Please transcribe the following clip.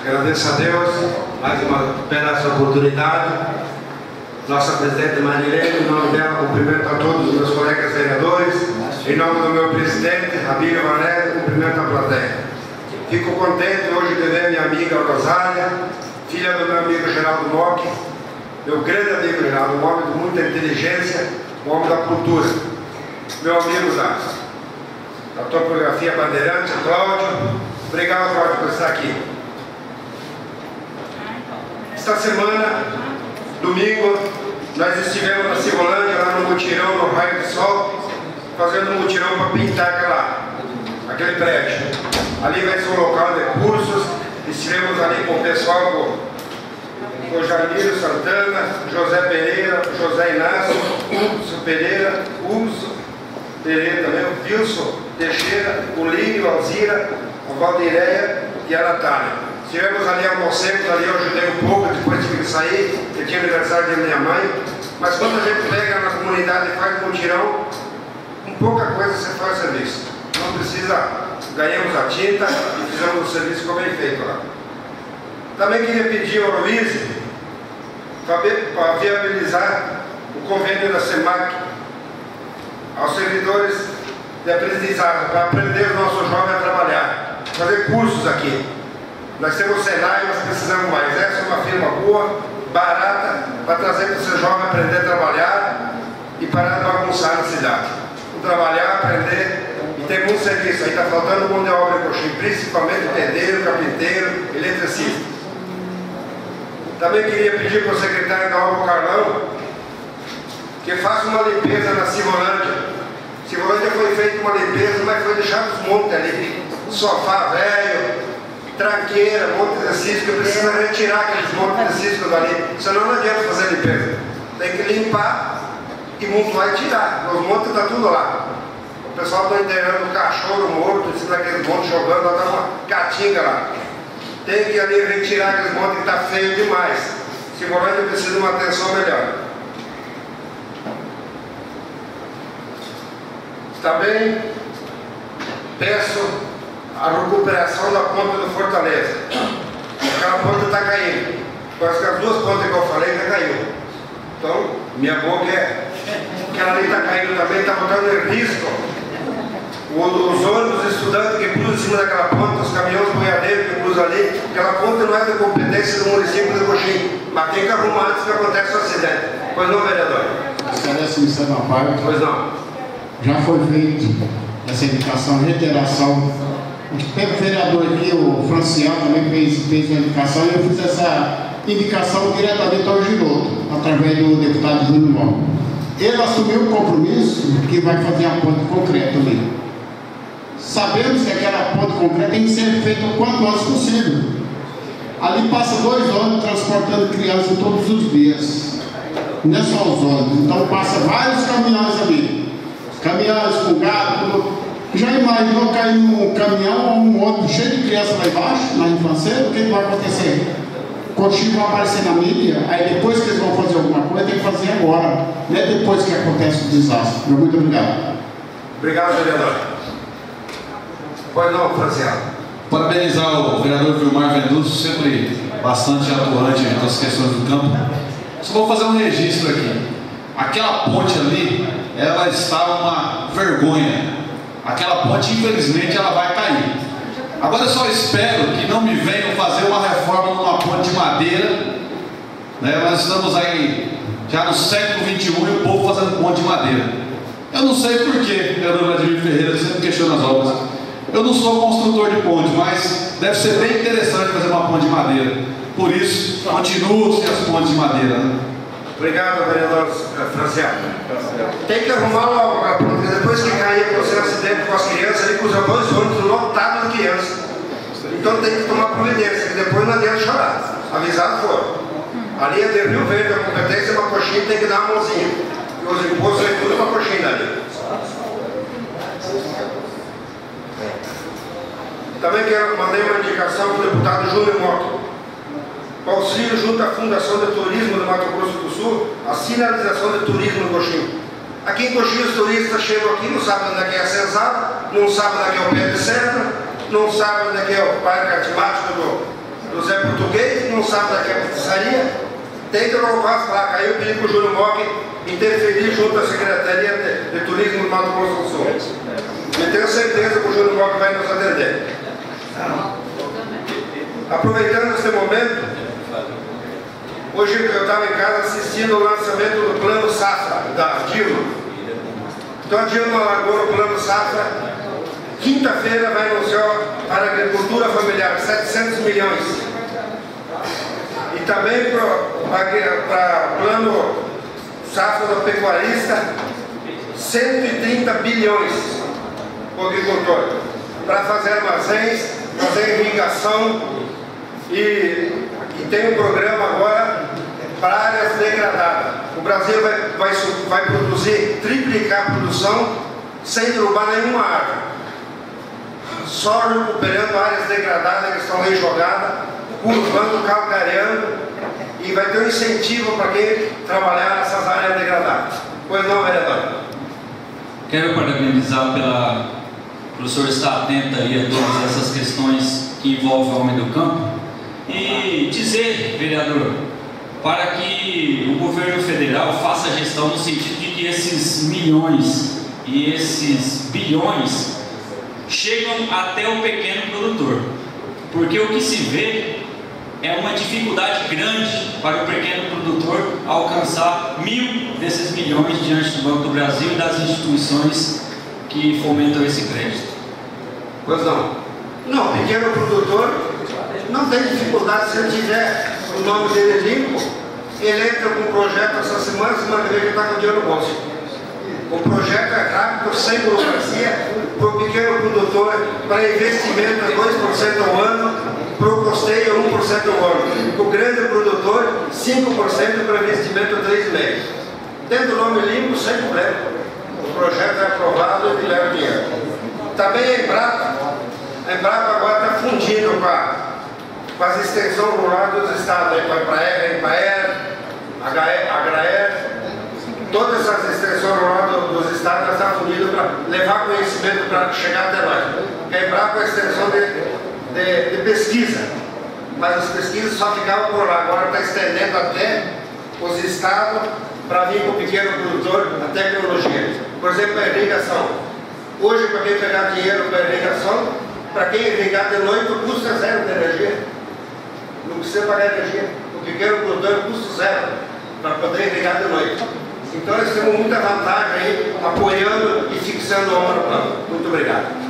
Agradeço a Deus mais uma pedaço de oportunidade. Nossa presidente Marilene, em nome dela, cumprimento a todos os meus colegas vereadores. Em nome do meu presidente, Abílio Valério, cumprimento a plateia. Fico contente hoje de ver minha amiga Rosália, filha do meu amigo Geraldo Mock, meu grande amigo Geraldo, um homem de muita inteligência, um homem da cultura. Meu amigo da topografia Bandeirante, Cláudio. Obrigado, Cláudio, por estar aqui. Esta semana, domingo, nós estivemos na Civolândia, lá no mutirão, no Raio de Sol, fazendo um mutirão para pintar aquele prédio. Ali vai ser um local de cursos. Estivemos ali com o pessoal, com o Jair Santana, José Pereira, José Inácio, Urso Pereira também, o Wilson Teixeira, o Línio, a Alzira, a Valdireia e a Natália. Estivemos ali, almoçamos ali, eu ajudei um pouco, depois tive que sair, porque tinha aniversário de minha mãe. Mas quando a gente pega na comunidade e faz um mutirão, com pouca coisa você faz serviço. Não precisa, ganhamos a tinta e fizemos o serviço como bem feito lá. Também queria pedir ao Luiz para viabilizar o convênio da SEMAC aos servidores de aprendizagem, para aprender os nossos jovens a trabalhar, fazer cursos aqui. Nós temos o Senai, nós precisamos mais. Essa é uma firma boa, barata, para trazer para esse jovem aprender a trabalhar e parar de bagunçar na cidade. Trabalhar, aprender, e tem muito serviço. Aí está faltando mão de obra em Coxim, principalmente pedreiro, carpinteiro, eletricista. Também queria pedir para o secretário da obra, o Carlão, que faça uma limpeza na Civolândia. Civolândia foi feita uma limpeza, mas foi deixado os montes ali, sofá velho, tranqueira, monte de cisco, precisa retirar aqueles montes de cisco dali, senão não adianta fazer limpeza. Tem que limpar e muito vai tirar. Os montes estão tudo lá. O pessoal está enterrando o cachorro morto em cima daqueles montes, jogando, lá está uma caatinga lá. Tem que ali retirar aqueles montes que está feio demais. Civolândia precisa de uma atenção melhor. Também peço a recuperação da ponte do Fortaleza. Aquela ponte está caindo. Parece que as duas pontes que eu falei já caiu. Então, minha boca é que ela ali está caindo também, está botando em risco os ônibus estudantes que cruzam em cima daquela ponte, os caminhões boiadeiros que cruzam ali. Aquela ponte não é da competência do município de Coxim, mas tem que arrumar antes que aconteça o acidente. Pois não, vereador? Esclarece isso na parte. Pois não. Já foi feita essa indicação, reiteração. O vereador aqui, o Franciel, também fez uma indicação, e eu fiz essa indicação diretamente ao Giroto, através do deputado Júnior Mó. Ele assumiu o compromisso que vai fazer a ponte concreta ali. Sabemos que aquela ponte concreta tem que ser feita o quanto antes possível. Ali passa 2 ônibus transportando crianças todos os dias. Não é só os ônibus, então passa vários caminhões ali. Caminhões com gado, tudo. Já imaginou cair num caminhão ou um ônibus cheio de crianças lá embaixo, na infanceira? O que vai acontecer? Coxim vai aparecer na mídia, aí depois que eles vão fazer alguma coisa, tem que fazer agora, não é depois que acontece o desastre. Muito obrigado. Obrigado, vereador. Pois não, Franciel. Parabenizar o vereador Vilmar Venduso, sempre bastante atuante nas questões do campo. Só vou fazer um registro aqui. Aquela ponte ali, ela está uma vergonha. Aquela ponte, infelizmente, ela vai cair. Agora eu só espero que não me venham fazer uma reforma numa ponte de madeira, né? Nós estamos aí já no século XXI e o povo fazendo ponte de madeira. Eu não sei porquê, vereador Vladimir Ferreira sempre questiona as obras. Eu não sou construtor de ponte, mas deve ser bem interessante fazer uma ponte de madeira. Por isso, continuo-se as pontes de madeira. Né? Obrigado, vereador Franciel. Tem que arrumar logo a ponte, depois que cair acontecer um acidente com as crianças, ali cruzam 2 ônibus lotados de crianças. Então tem que tomar providência, que depois não adianta chorar. Avisado for. Ali é de Rio Verde, a competência, uma coxinha tem que dar uma mãozinha. E os impostos é tudo uma coxinha ali. Também mandei uma indicação para o deputado Júnior Mó. Auxílio junto à Fundação de Turismo do Mato Grosso do Sul, a sinalização de turismo no Coxim. Aqui em Coxim os turistas chegam aqui, não sabem onde é a senzala, não sabem onde é o pé de serra, não sabem onde é o parque artemático do Zé Português, não sabe daqui a pizzaria, tem que colocar as placas. Aí eu pedi para o Júnior Mock interferir junto à Secretaria de Turismo do Mato Grosso do Sul. Eu tenho certeza que o Júnior Mock vai nos atender. Aproveitando esse momento, hoje eu estava em casa assistindo o lançamento do Plano Safra, da Dilma. Então a Dilma largou o Plano Safra. Quinta-feira vai anunciar para a agricultura familiar 700 milhões. E também para o Plano Safra do Pecuarista, 130 bilhões para o agricultor. Para fazer armazéns, fazer irrigação e tem um programa agora para áreas degradadas. O Brasil vai produzir, triplicar a produção sem derrubar nenhuma árvore. Só recuperando áreas degradadas que estão aí jogadas, curvando, calcareando, e vai ter um incentivo para quem trabalhar nessas áreas degradadas. Pois não, vereador? Quero parabenizar pelo senhor estar atento aí a todas essas questões que envolvem o homem do campo e dizer, vereador, para que o governo federal faça a gestão no sentido de que esses milhões e esses bilhões chegam até o pequeno produtor, porque o que se vê é uma dificuldade grande para o pequeno produtor alcançar 1.000 desses milhões diante do Banco do Brasil e das instituições que fomentam esse crédito. Pois não. Não, o pequeno produtor não tem dificuldade. Se ele tiver o nome dele limpo, ele entra com um projeto essa semana que vem está com o dinheiro no bolso. O projeto é rápido, sem burocracia, para o pequeno produtor, para investimento é 2% ao ano, para o costeio é 1% ao ano. Para o grande produtor, 5% para investimento 3,5%. Tendo o nome limpo, sem problema. O projeto é aprovado e libera o dinheiro. Também a Embrapa agora está fundindo com as extensões rurais dos estados, com a Embraer, a Agraer. Todas essas extensões rurais dos estados estão fundidas para levar conhecimento para chegar até nós. A Embrapa é a extensão de pesquisa, mas as pesquisas só ficavam por lá. Agora está estendendo até os estados para vir com o pequeno produtor a tecnologia. Por exemplo, a irrigação. Hoje, para quem pegar dinheiro para irrigação, para quem irrigar de noite, o custo é zero de energia. Não precisa pagar energia. O pequeno produtor custo zero para poder irrigar de noite. Então nós temos muita vantagem aí, apoiando e fixando o homem no plano. Muito obrigado.